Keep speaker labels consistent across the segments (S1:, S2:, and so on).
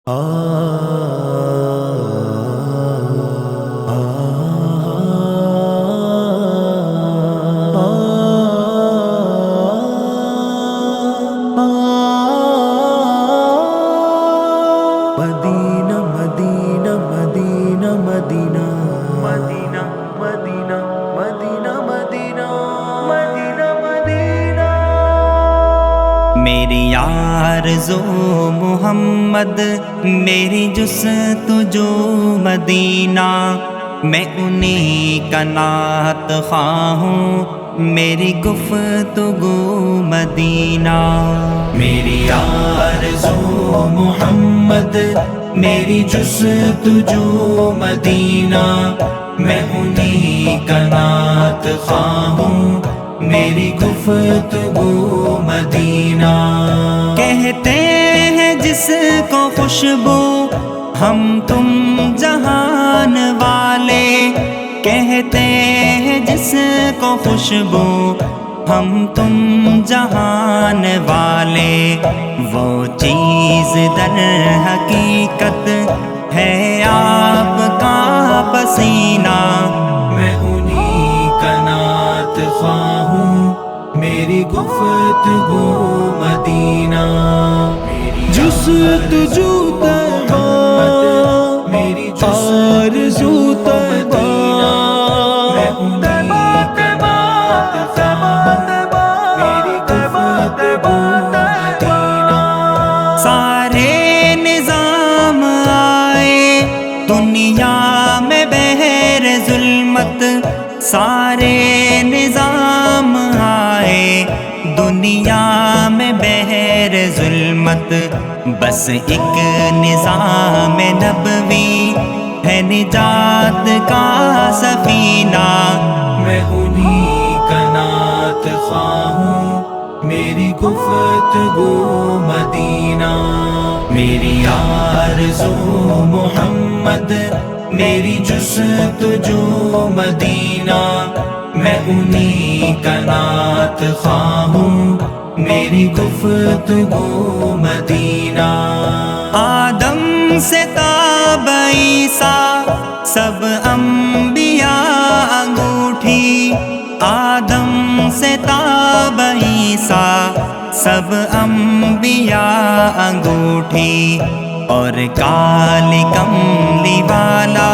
S1: مدینہ مدینہ مدینہ مدینہ مدینہ مدینہ مدینہ مدینہ مدینہ مدینہ
S2: میری آرزو محمد، میری جستجو مدینہ، میں انہی کا نعت خواہ ہوں، میری گفتگو مدینہ۔
S1: میری آرزو محمد، میری جستجو مدینہ، میں انہی کا نعت خواہ ہوں، میری گفتگو مدینہ۔
S2: کہتے ہیں جس کو خوشبو ہم تم جہان والے، کہتے ہیں جس کو خوشبو ہم تم جہان والے، وہ چیز در حقیقت ہے آپ کا پسینہ۔
S1: میں انہی کا نعت خواہ ہوں، میری گفتگو مدینہ۔ جستجو طیبہ، میری آرزو طیبہ، میں انہی کا نعت خواہ ہوں، میری گفتگو مدینہ۔
S2: سارے نظام آئے دنیا میں بہر ظلمت، سارے نظام آئے دنیا میں بہر ظلمت، بس ایک نظام نبوی ہے نجات کا سفینہ۔
S1: میں انہی کا نعت خواہ ہوں، میری گفتگو مدینہ۔ میری آرزو محمد، میری جستجو مدینہ، میں انہی کا نعت خواہ ہوں، میری گفتگو مدینہ۔
S2: آدم سے تا عیسیٰ سب انبیاء انگوٹھی، آدم سے تا عیسیٰ سب انبیاء انگوٹھی، اور کالی کملی والا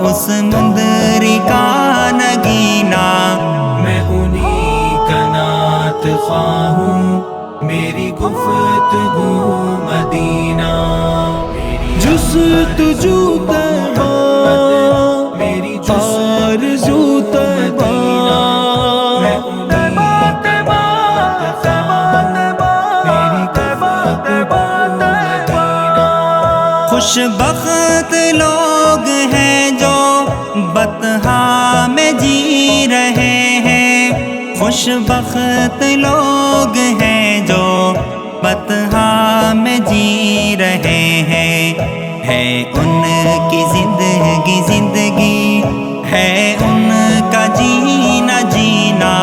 S2: اس مندری کا نگینہ۔
S1: میں انہی کا نعت خواہ ہوں، میری گفتگو مدینہ۔ جستجو طیبہ، میری آرزو طیبہ، میں انہی کا نعت خواہ ہوں، میری گفتگو مدینہ۔
S2: خوش بخت لوگ ہیں جو بطحا میں جی رہے ہیں، خوش بخت لوگ ہیں جو بطحا میں جی رہے ہیں، ہے ان کی زندگی زندگی، ہے ان کا جینا جینا۔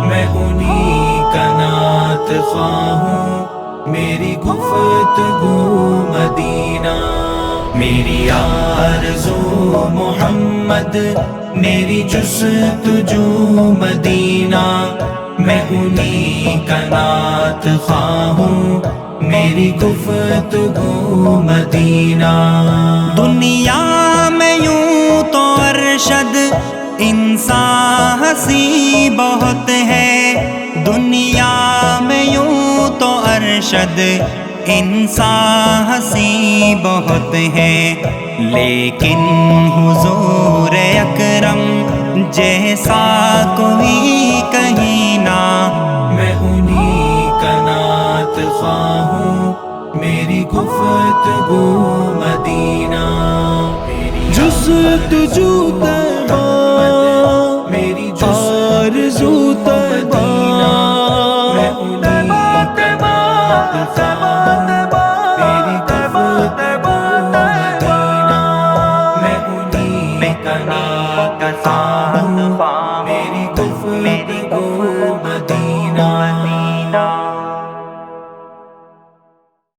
S1: میں انہی کا نعت خواہ ہوں، میری گفتگو مدینہ۔ میری آرزو محمد، میری جستجو مدینہ، میں انہی کا نعت خواہ ہوں، میری گفتگو مدینہ۔
S2: دنیا میں یوں تو ارشد انسان ہنسی بہت ہے، دنیا میں یوں تو ارشد انسان ہنسی بہت ہے، لیکن حضور اکرم جیسا کوئی کہیں نہ۔
S1: میں انہی کا نعت خواہ ہوں، میری گفتگو مدینہ۔ جستجو طیبہ، میری آرزو طیبہ، میں انہی کا نعت خواہ ہوں،